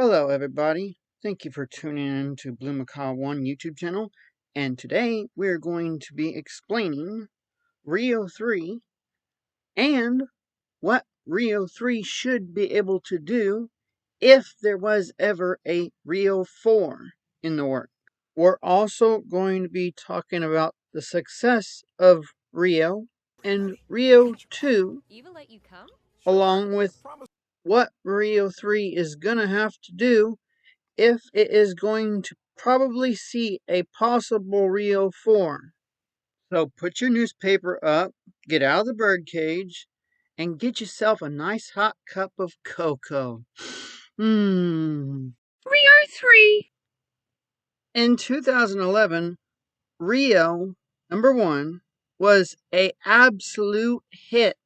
Hello everybody, thank you for tuning in to Blue Macaw 1 YouTube channel, and today we're going to be explaining Rio 3 and what Rio 3 should be able to do if there was ever a Rio 4 in the works. We're also going to be talking about the success of Rio and Rio 2, along with what Rio 3 is going to have to do if it is going to probably see a possible Rio 4. So put your newspaper up, get out of the birdcage, and get yourself a nice hot cup of cocoa. Rio 3! In 2011, Rio #1 was a absolute hit.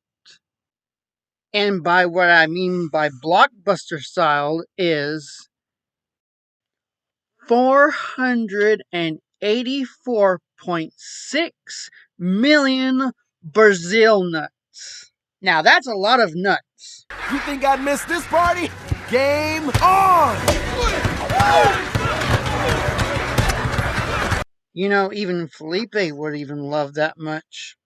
And by what I mean by blockbuster style is 484.6 million Brazil nuts. Now that's a lot of nuts. You think I missed this party? Game on! You know, even Felipe would even love that much.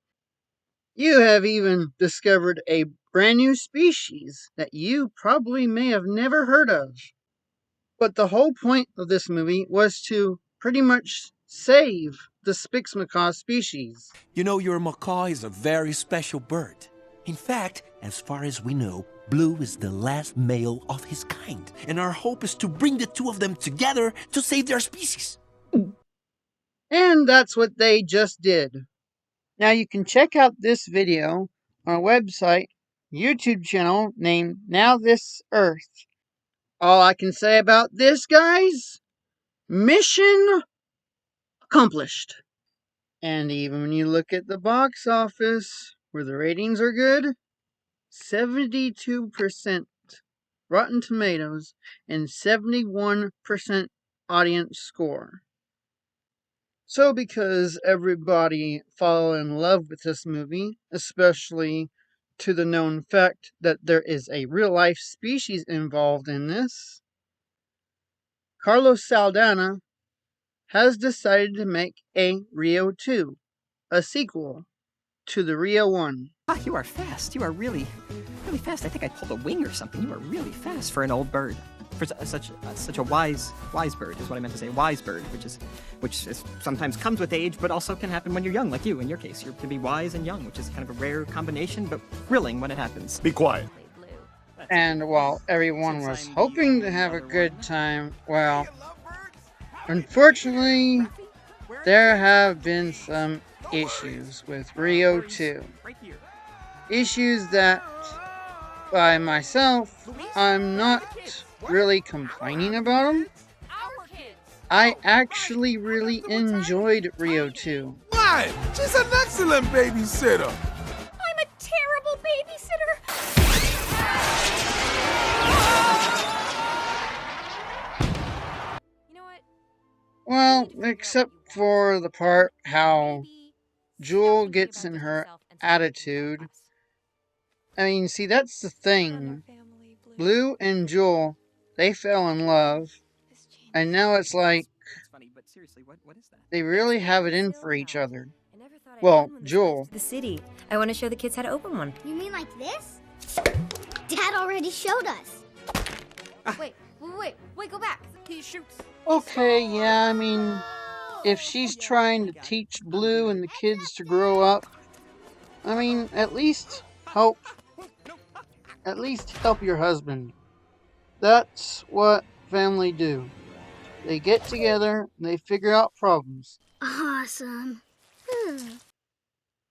You have even discovered a brand new species that you probably may have never heard of. But the whole point of this movie was to pretty much save the Spix macaw species. You know, your macaw is a very special bird. In fact, as far as we know, Blue is the last male of his kind, and our hope is to bring the two of them together to save their species. And that's what they just did. Now you can check out this video on our website, YouTube channel named Now This Earth. All I can say about this, guys, mission accomplished. And even when you look at the box office, where the ratings are good, 72% Rotten Tomatoes and 71% audience score. So because everybody fell in love with this movie, especially to the known fact that there is a real-life species involved in this, Carlos Saldana has decided to make a Rio 2, a sequel to the Rio 1. Ah, you are fast. You are really fast. I think I pulled a wing or something. You are really fast for an old bird. For such a wise bird is what I meant to say. Wise bird, which sometimes comes with age, but also can happen when you're young, like you. In your case, you can be wise and young, which is kind of a rare combination, but thrilling when it happens. Be quiet. And while everyone was hoping to have a good time, well, unfortunately, there have been some issues with Rio 2. Issues that, by myself, I'm not really complaining about them. I actually really enjoyed Rio 2. Why? She's an excellent babysitter. I'm a terrible babysitter. You know what? Well, except for the part how Jewel gets in her attitude. I mean, see, that's the thing. Blue and Jewel, they fell in love, and now it's like they really have it in for each other. Well, Jewel. The city. I want to show the kids how to open one. You mean like this? Dad already showed us. Wait, go back. He shoots. Okay, yeah, I mean, if she's trying to teach Blue and the kids to grow up, I mean, at least help your husband. That's what family do. They get together and they figure out problems. Awesome.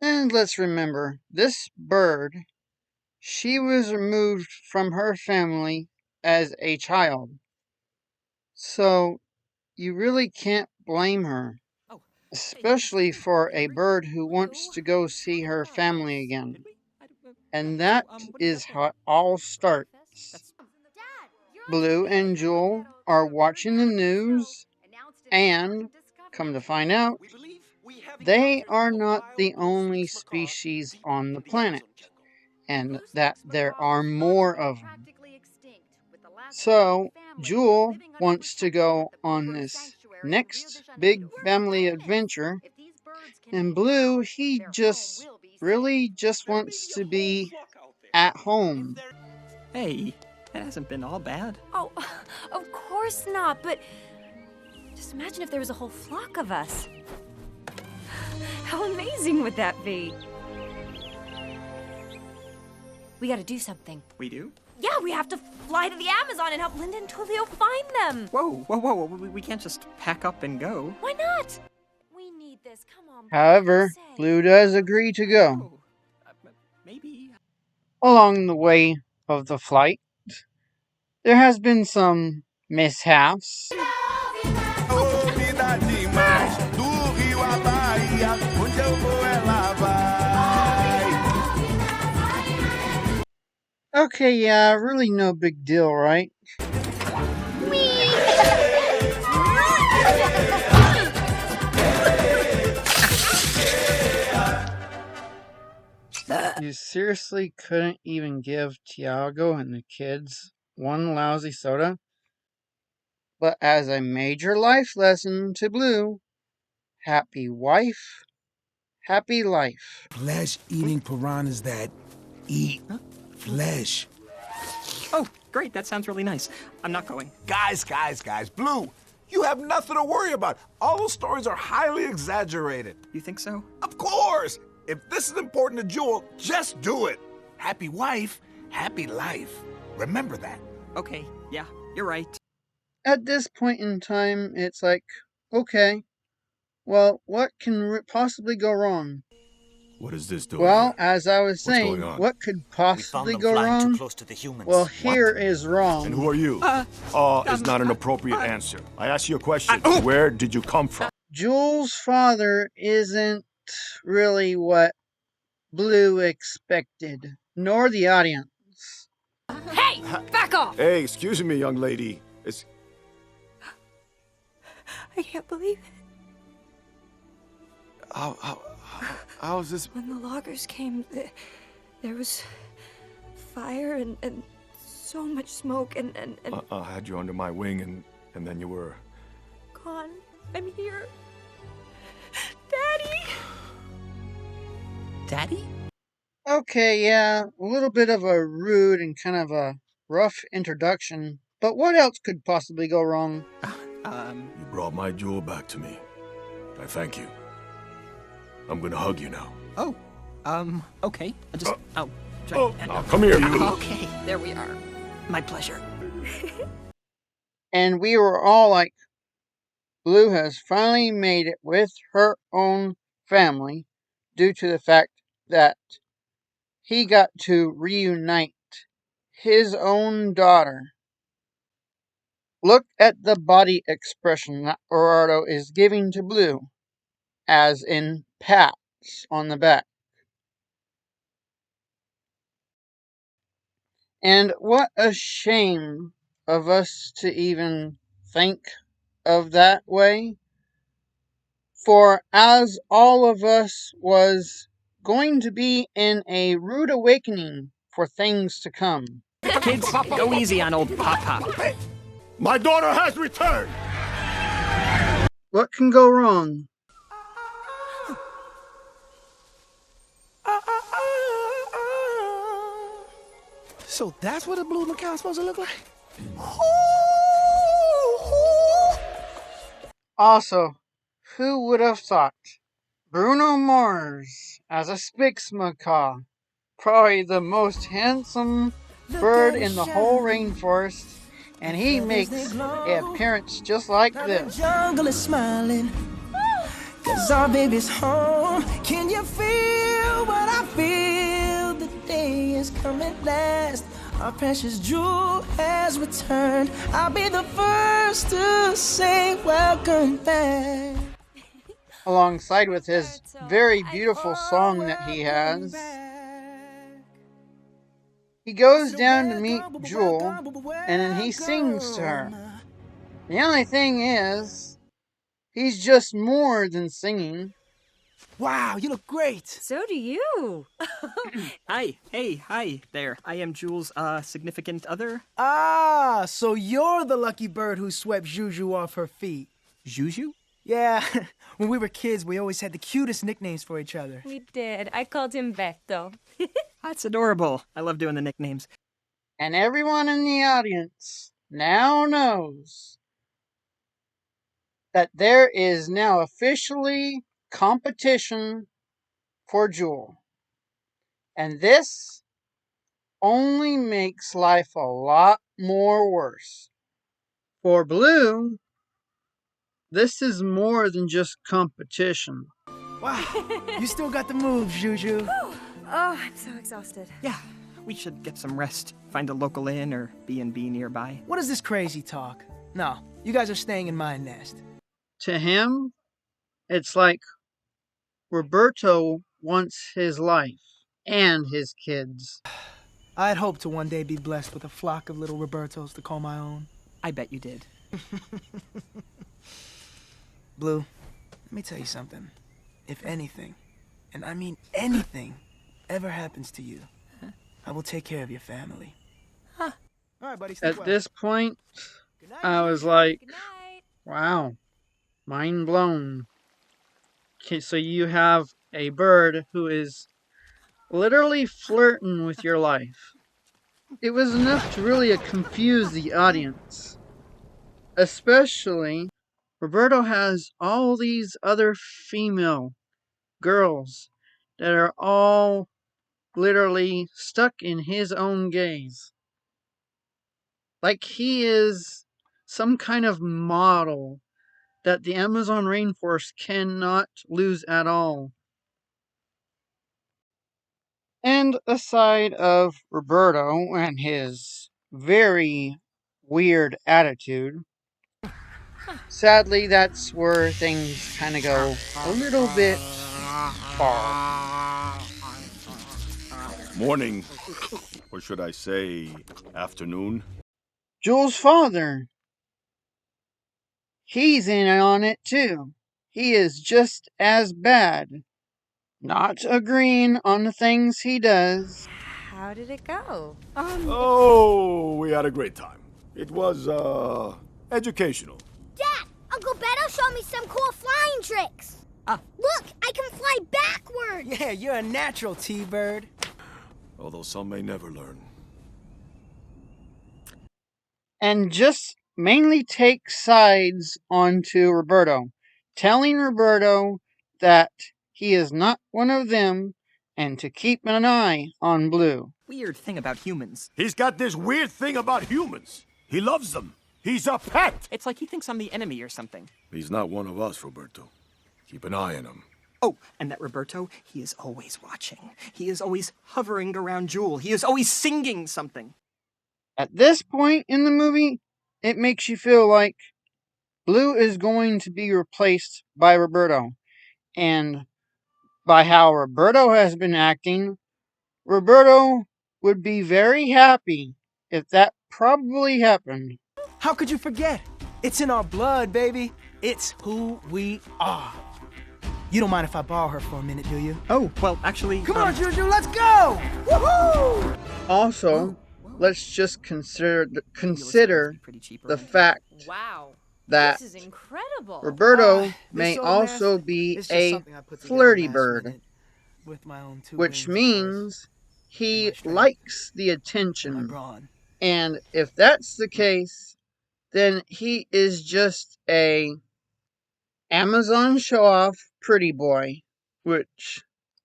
And let's remember, this bird, she was removed from her family as a child. So, you really can't blame her. Especially for a bird who wants to go see her family again. And that is how it all starts. Blue and Jewel are watching the news, and, come to find out, they are not the only species on the planet, and that there are more of them. So, Jewel wants to go on this next big family adventure, and Blue, he just really just wants to be at home. Hey, it hasn't been all bad. Oh, of course not, but just imagine if there was a whole flock of us. How amazing would that be? We gotta do something. We do? Yeah, we have to fly to the Amazon and help Linda and Tulio find them. Whoa. We can't just pack up and go. Why not? We need this. Come on. However, say. Blue does agree to go. Oh, maybe. Along the way of the flight, there has been some mishaps. Okay, yeah, really no big deal, right? You seriously couldn't even give Tiago and the kids one lousy soda? But as a major life lesson to Blue, happy wife, happy life. Flesh-eating piranhas that eat flesh. Oh, great. That sounds really nice. I'm not going. Guys, Blue, you have nothing to worry about. All those stories are highly exaggerated. You think so? Of course! If this is important to Jewel, just do it. Happy wife, happy life. Remember that. Okay, yeah, you're right. At this point in time, it's like, okay, well, what can possibly go wrong? What is this doing? Well, as I was What's saying, going on? what could We found possibly them go flying wrong? too close to the humans. Well, here is wrong. And who are you? Is not an appropriate answer. I asked you a question. Where did you come from? Jules' father isn't really what Blue expected, nor the audience. Hey, back off! Hey, excuse me, young lady. I can't believe it. How is this? When the loggers came, there was fire and so much smoke and I had you under my wing and then you were... gone. I'm here. Daddy! Daddy? Okay, yeah, a little bit of a rude and kind of a rough introduction, but what else could possibly go wrong? You brought my jewel back to me. I thank you. I'm gonna hug you now. Oh, okay. Now come here, you. Okay, there we are. My pleasure. And we were all like, Blue has finally made it with her own family due to the fact that he got to reunite his own daughter. Look at the body expression that Roberto is giving to Blue, as in pats on the back. And what a shame of us to even think of that way. For as all of us was going to be in a rude awakening for things to come. Kids, go easy on old Papa. My daughter has returned! What can go wrong? So that's what a blue Macaw is supposed to look like? Also, who would have thought Bruno Mars as a Spix Macaw? Probably the most handsome bird in the whole rainforest, and he makes an appearance just like this. Jungle is smiling, 'cause our baby's home. Can you feel what I feel? The day is coming last. Our precious jewel has returned. I'll be the first to say welcome back. Alongside with his very beautiful song that he has. He goes down to meet Jewel, and then he sings to her. The only thing is, he's just more than singing. Wow, you look great. So do you. Hi. Hey, hi there. I am Jules' significant other. Ah, so you're the lucky bird who swept Juju off her feet. Juju? Yeah, when we were kids, we always had the cutest nicknames for each other. We did. I called him Beto. That's adorable. I love doing the nicknames. And everyone in the audience now knows that there is now officially competition for Jewel. And this only makes life a lot more worse. For Blue, this is more than just competition. Wow, you still got the moves, Juju. Oh, I'm so exhausted. Yeah, we should get some rest. Find a local inn or B&B nearby. What is this crazy talk? No, you guys are staying in my nest. To him, it's like Roberto wants his life and his kids. I'd hoped to one day be blessed with a flock of little Robertos to call my own. I bet you did. Blue, let me tell you something. If anything, and I mean anything, ever happens to you, I will take care of your family. Huh. All right, buddy. At this point, I was like, Good night. wow, mind blown. Okay, so you have a bird who is literally flirting with your life. It was enough to really confuse the audience. Especially, Roberto has all these other female girls that are all literally stuck in his own gaze. Like he is some kind of model that the Amazon rainforest cannot lose at all. And aside of Roberto and his very weird attitude, sadly that's where things kind of go a little bit far. Morning. Or should I say, afternoon? Jules' father, he's in on it too. He is just as bad. Not agreeing on the things he does. How did it go? Oh, we had a great time. It was, educational. Dad, Uncle Beto showed me some cool flying tricks. Look, I can fly backwards. Yeah, you're a natural, T-Bird. Although some may never learn. And just mainly take sides onto Roberto, telling Roberto that he is not one of them and to keep an eye on Blue. Weird thing about humans. He's got this weird thing about humans. He loves them. He's a pet. It's like he thinks I'm the enemy or something. He's not one of us, Roberto. Keep an eye on him. Oh, and that Roberto, he is always watching. He is always hovering around Jewel. He is always singing something. At this point in the movie, it makes you feel like Blue is going to be replaced by Roberto. And by how Roberto has been acting, Roberto would be very happy if that probably happened. How could you forget? It's in our blood, baby. It's who we are. You don't mind if I borrow her for a minute, do you? Oh, well, actually... Come on, Juju, let's go! Woohoo! Also, let's just consider the fact Wow. that This is incredible. Roberto This may old also nest be is just a something I put together flirty last bird, minute with my own two which wings, of course, means he and my strength, likes the and my attention. brawn. And if that's the case, then he is just a Amazon show-off pretty boy, which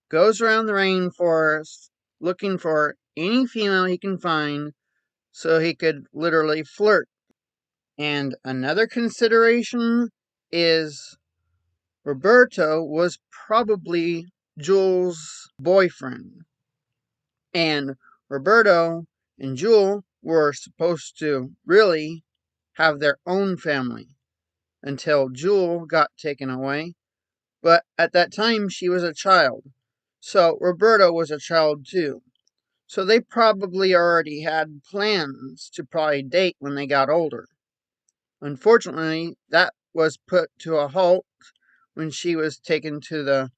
goes around the rainforest looking for any female he can find so he could literally flirt. And another consideration is Roberto was probably Jules' boyfriend. And Roberto and Jewel were supposed to really have their own family until Jewel got taken away. But at that time, she was a child. So Roberto was a child too. So they probably already had plans to probably date when they got older. Unfortunately, that was put to a halt when she was taken to the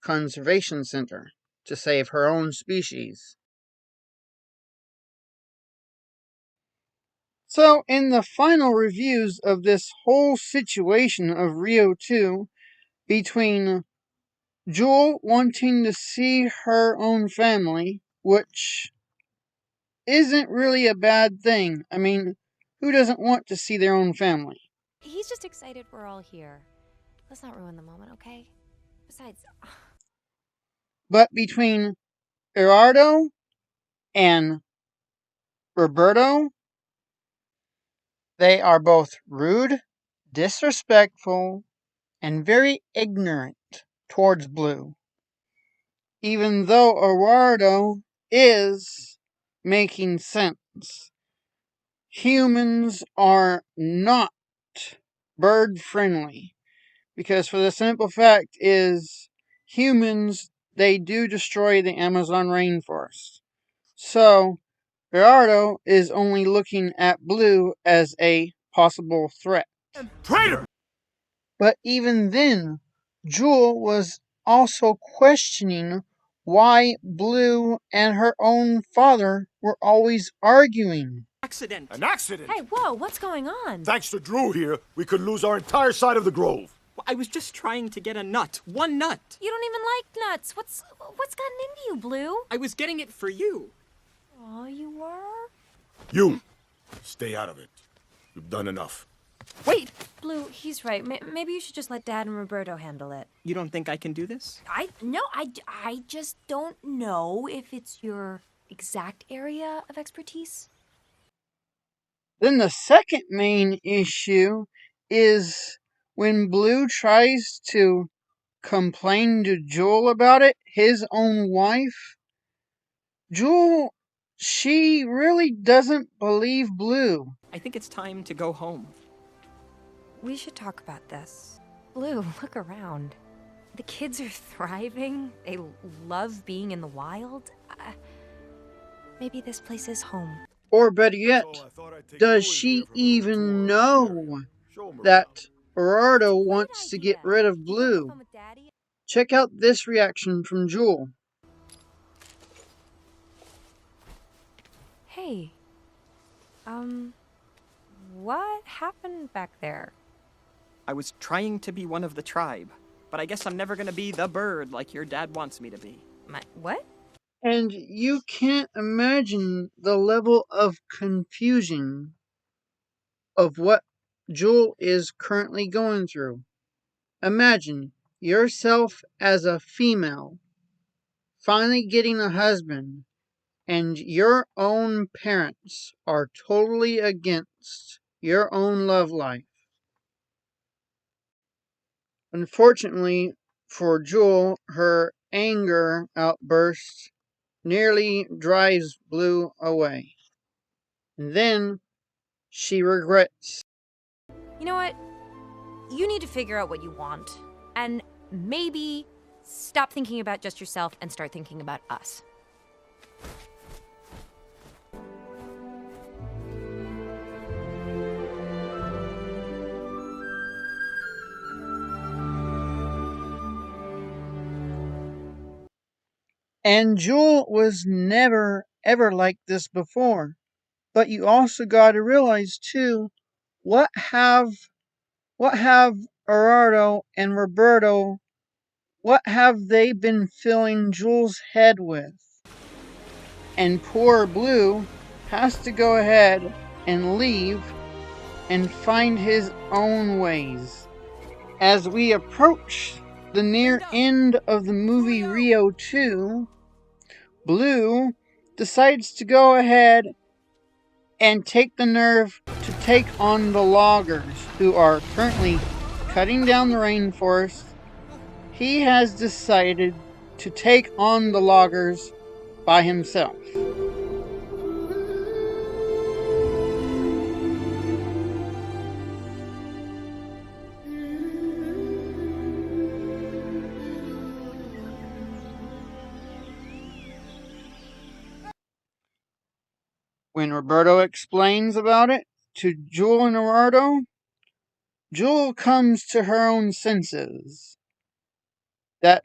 conservation center to save her own species. So, in the final reviews of this whole situation of Rio 2, between Jewel wanting to see her own family, which isn't really a bad thing. I mean, who doesn't want to see their own family? He's just excited we're all here. Let's not ruin the moment, okay? Besides... But between Eduardo and Roberto, they are both rude, disrespectful, and very ignorant towards Blue. Even though Eduardo is making sense. Humans are not bird friendly. Because for the simple fact is, humans, they do destroy the Amazon rainforest. So, Roberto is only looking at Blue as a possible threat. Traitor! But even then, Jewel was also questioning why Blue and her own father were always arguing. Accident. An accident? Hey, whoa, what's going on? Thanks to Drew here, we could lose our entire side of the grove. I was just trying to get a nut. One nut. You don't even like nuts. What's gotten into you, Blue? I was getting it for you. Oh, you were? You, stay out of it. You've done enough. Wait! Blue, he's right. Maybe you should just let Dad and Roberto handle it. You don't think I can do this? I just don't know if it's your exact area of expertise. Then the second main issue is when Blue tries to complain to Jewel about it, his own wife. Jewel, she really doesn't believe Blue. I think it's time to go home. We should talk about this. Blue, look around. The kids are thriving. They love being in the wild. Maybe this place is home. Or better yet, does she even know that Roberto wants to get rid of Blue? Check out this reaction from Jewel. Hey, what happened back there? I was trying to be one of the tribe, but I guess I'm never gonna be the bird like your dad wants me to be. What? And you can't imagine the level of confusion of what Jewel is currently going through. Imagine yourself as a female, finally getting a husband, and your own parents are totally against your own love life. Unfortunately for Jewel, her anger outburst nearly drives Blue away. And then she regrets. You know what? You need to figure out what you want. And maybe stop thinking about just yourself and start thinking about us. And Jewel was never ever like this before. But you also gotta realize too, what have Eduardo and Roberto, what have they been filling Jewel's head with? And poor Blue has to go ahead and leave and find his own ways. As we approach the near end of the movie Rio 2, Blue decides to go ahead and take the nerve to take on the loggers who are currently cutting down the rainforest. He has decided to take on the loggers by himself. When Roberto explains about it to Jewel and Eduardo, Jewel comes to her own senses that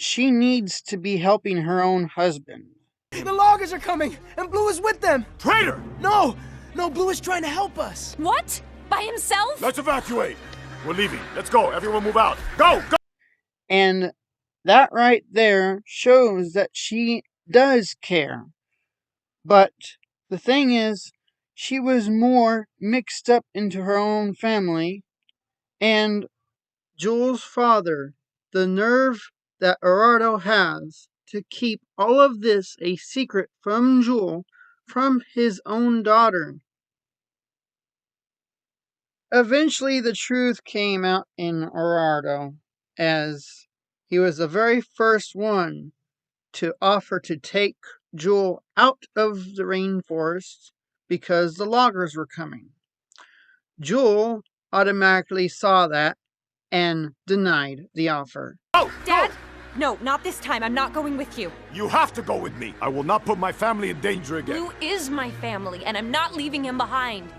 she needs to be helping her own husband. The loggers are coming, and Blue is with them. Traitor! No, Blue is trying to help us. What? By himself? Let's evacuate. We're leaving. Let's go. Everyone move out. Go! Go! And that right there shows that she does care. But the thing is, she was more mixed up into her own family, and Jules' father, the nerve that Eduardo has to keep all of this a secret from Jules, from his own daughter. Eventually, the truth came out in Eduardo, as he was the very first one to offer to take Jules out of the rainforest because the loggers were coming. Jules automatically saw that and denied the offer. Go! Dad? No, not this time. I'm not going with you. You have to go with me. I will not put my family in danger again. Blue is my family, and I'm not leaving him behind.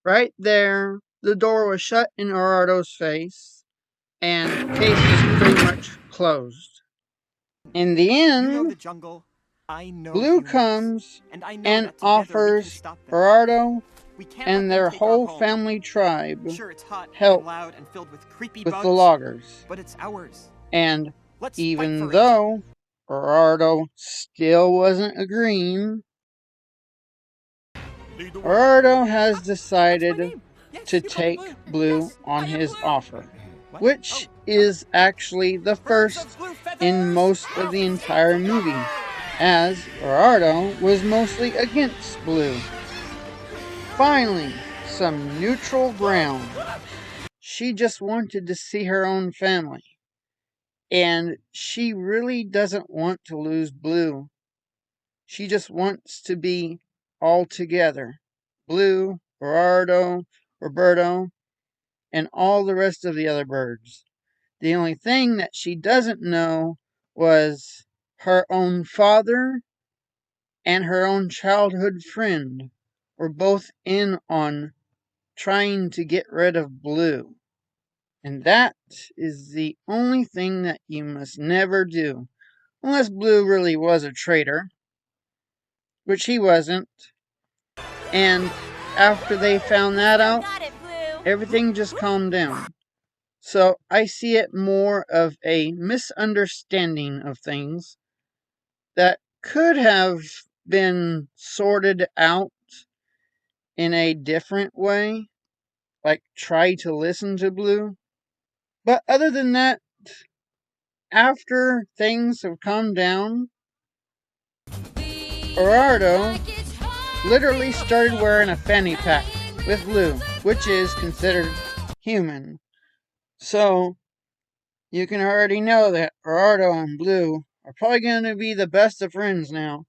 Right there, the door was shut in Eduardo's face, and the case was pretty much closed. In the end, You know the jungle. I know Blue humans. comes And I know and that together we can offers stop them. Eduardo We can't let and them their take our whole home. family tribe Sure, it's hot help and loud and filled with creepy with bugs, the loggers. but it's ours. And Let's fight even for it. though Eduardo still wasn't agreeing, Lead the way. Eduardo has decided name. Yes, to you call me take Blue. Blue Yes, on I am his Blue. offer, What? which Oh, is actually the birds first of blue feathers. in most of the entire movie, as Eduardo was mostly against Blue. Finally, some neutral ground. She just wanted to see her own family, and she really doesn't want to lose Blue. She just wants to be all together. Blue, Eduardo, Roberto, and all the rest of the other birds. The only thing that she doesn't know was her own father and her own childhood friend were both in on trying to get rid of Blue. And that is the only thing that you must never do. Unless Blue really was a traitor, which he wasn't. And after they found that out, Got it, Blue. everything just calmed down. So I see it more of a misunderstanding of things that could have been sorted out in a different way, like try to listen to Blue. But other than that, after things have calmed down, Eduardo literally started wearing a fanny pack with Blue, which is considered human. So, you can already know that Eduardo and Blue are probably going to be the best of friends now.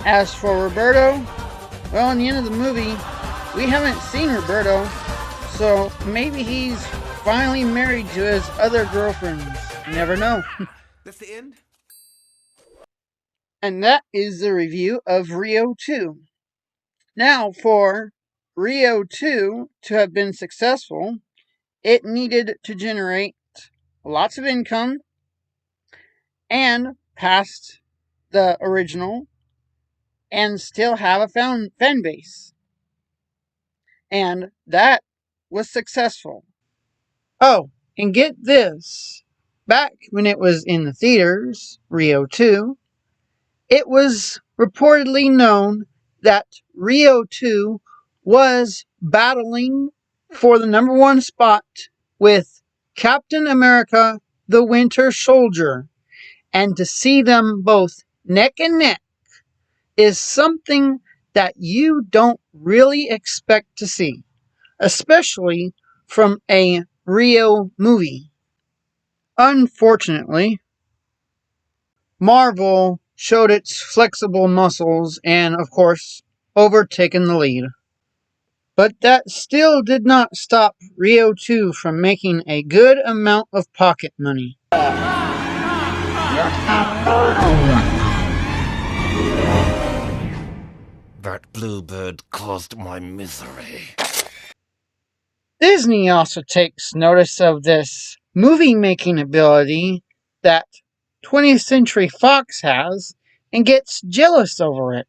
As for Roberto, well, in the end of the movie, we haven't seen Roberto, so maybe he's finally married to his other girlfriends. You never know. That's the end? And that is the review of Rio 2. Now, for Rio 2 to have been successful, it needed to generate lots of income and past the original and still have a fan base. And that was successful. Oh, and get this. Back when it was in the theaters, Rio 2, it was reportedly known that Rio 2 was battling for the number one spot with Captain America the Winter Soldier. And to see them both neck and neck is something that you don't really expect to see, especially from a Rio movie. Unfortunately, Marvel showed its flexible muscles and, of course, overtaken the lead. But that still did not stop Rio 2 from making a good amount of pocket money. That bluebird caused my misery. Disney also takes notice of this movie-making ability that 20th Century Fox has and gets jealous over it,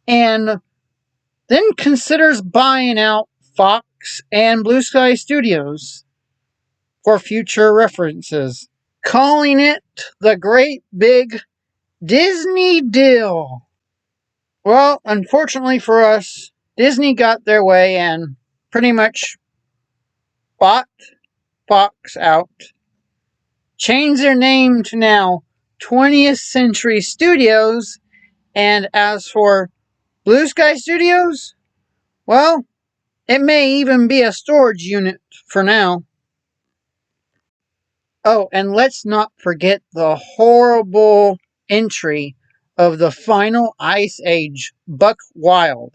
and then considers buying out Fox and Blue Sky Studios for future references, calling it the Great Big Disney Deal. Well, unfortunately for us, Disney got their way and pretty much bought Fox out, changed their name to now 20th Century Studios, and as for Blue Sky Studios, well, it may even be a storage unit for now. Oh, and let's not forget the horrible entry of the final Ice Age, Buck Wild.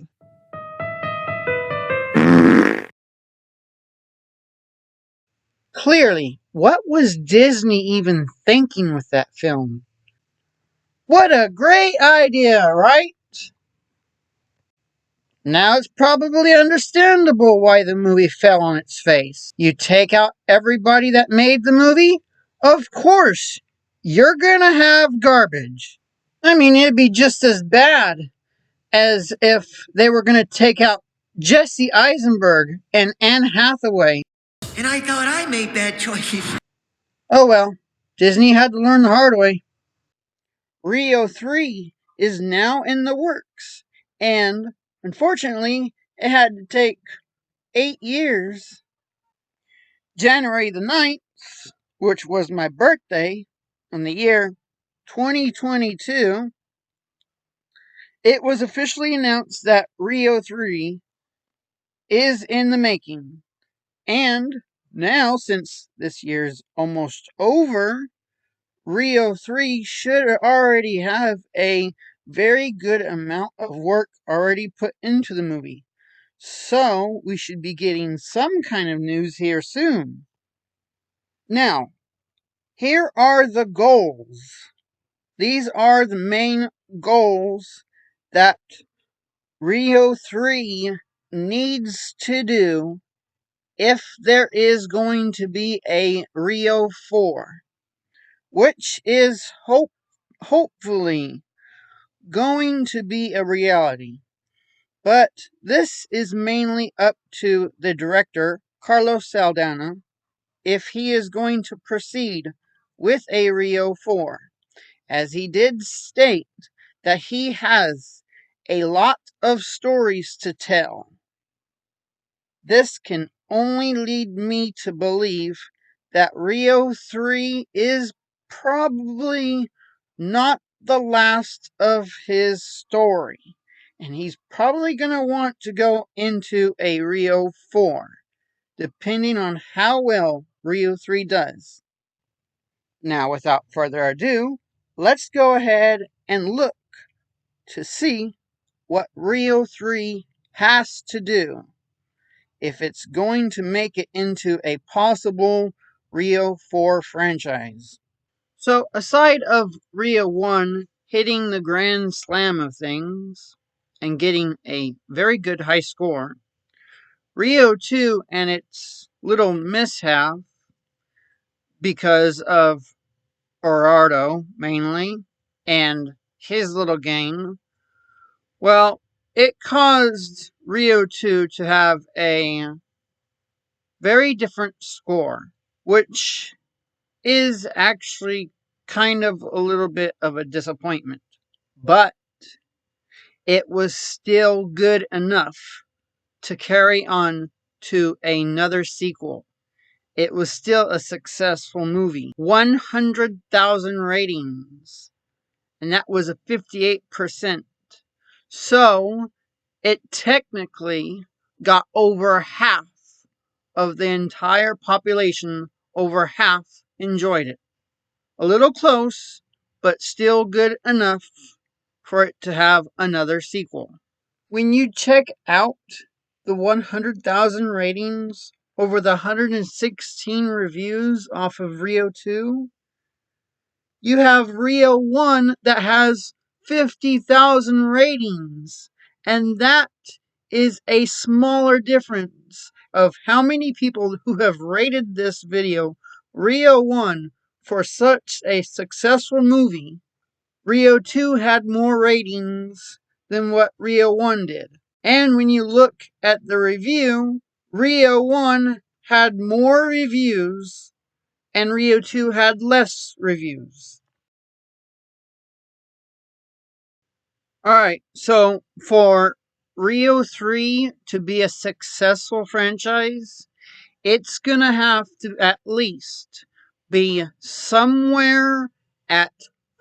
Clearly, what was Disney even thinking with that film? What a great idea, right? Now it's probably understandable why the movie fell on its face. You take out everybody that made the movie, of course, you're gonna have garbage. I mean, it'd be just as bad as if they were gonna take out Jesse Eisenberg and Anne Hathaway. And I thought I made bad choices. Oh well, Disney had to learn the hard way. Rio 3 is now in the works, and unfortunately, it had to take 8 years. January the 9th, which was my birthday, in the year 2022, it was officially announced that Rio 3 is in the making. And now, since this year's almost over, Rio 3 should already have a very good amount of work already put into the movie. So, we should be getting some kind of news here soon. Now, here are the goals. These are the main goals that Rio 3 needs to do if there is going to be a Rio 4, which is hopefully going to be a reality. But this is mainly up to the director, Carlos Saldana, if he is going to proceed with a Rio 4, as he did state that he has a lot of stories to tell. This can only lead me to believe that Rio 3 is probably not the last of his story, and he's probably going to want to go into a Rio 4, depending on how well Rio 3 does. Now, without further ado, let's go ahead and look to see what Rio 3 has to do if it's going to make it into a possible Rio 4 franchise. So, aside of Rio 1 hitting the grand slam of things and getting a very good high score, Rio 2 and its little mishap because of Eduardo mainly and his little gang, well, it caused Rio 2 to have a very different score, which is actually kind of a little bit of a disappointment. But it was still good enough to carry on to another sequel. It was still a successful movie. 100,000 ratings. And that was a 58%. So, it technically got over half of the entire population, over half enjoyed it. A little close, but still good enough for it to have another sequel. When you check out the 100,000 ratings over the 116 reviews off of Rio 2, you have Rio 1 that has 50,000 ratings, and that is a smaller difference of how many people who have rated this video, Rio 1, for such a successful movie, Rio 2 had more ratings than what Rio 1 did. And when you look at the review, Rio 1 had more reviews and Rio 2 had less reviews. Alright, so for Rio 3 to be a successful franchise, it's gonna have to at least be somewhere at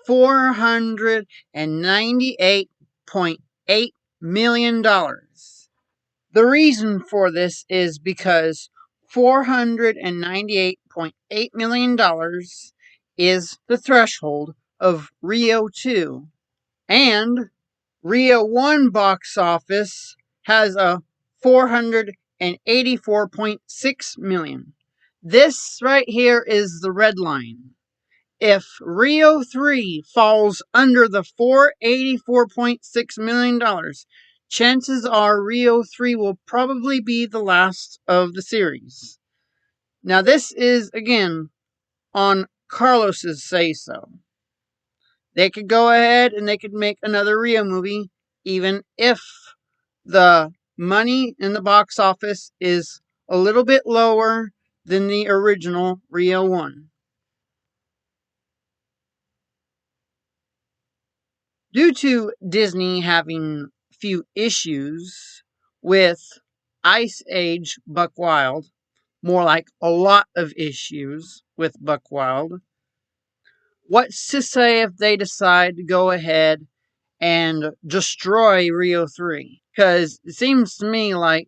$498.8 million. The reason for this is because $498.8 million is the threshold of Rio 2, and Rio 1 box office has a $484.6 million. This right here is the red line. If Rio 3 falls under the $484.6 million, chances are Rio 3 will probably be the last of the series. Now this is, again, on Carlos's say-so. They could go ahead and they could make another Rio movie, even if the money in the box office is a little bit lower than the original Rio 1. Due to Disney having few issues with Ice Age Buck Wild, more like a lot of issues with Buck Wild, what's to say if they decide to go ahead and destroy Rio 3? Because it seems to me like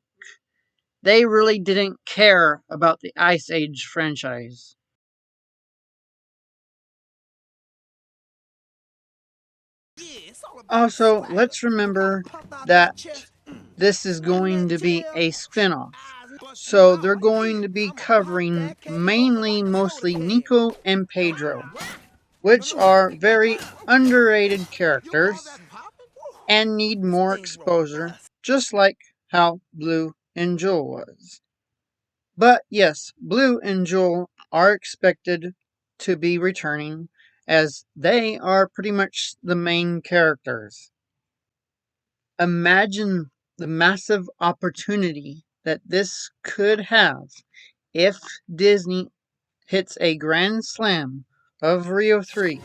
they really didn't care about the Ice Age franchise. Also, let's remember that this is going to be a spin-off. So they're going to be covering mostly Nico and Pedro, which are very underrated characters and need more exposure, just like how Blue and Joel was. But yes, Blue and Joel are expected to be returning, as they are pretty much the main characters. Imagine the massive opportunity that this could have if Disney hits a grand slam of Rio 3.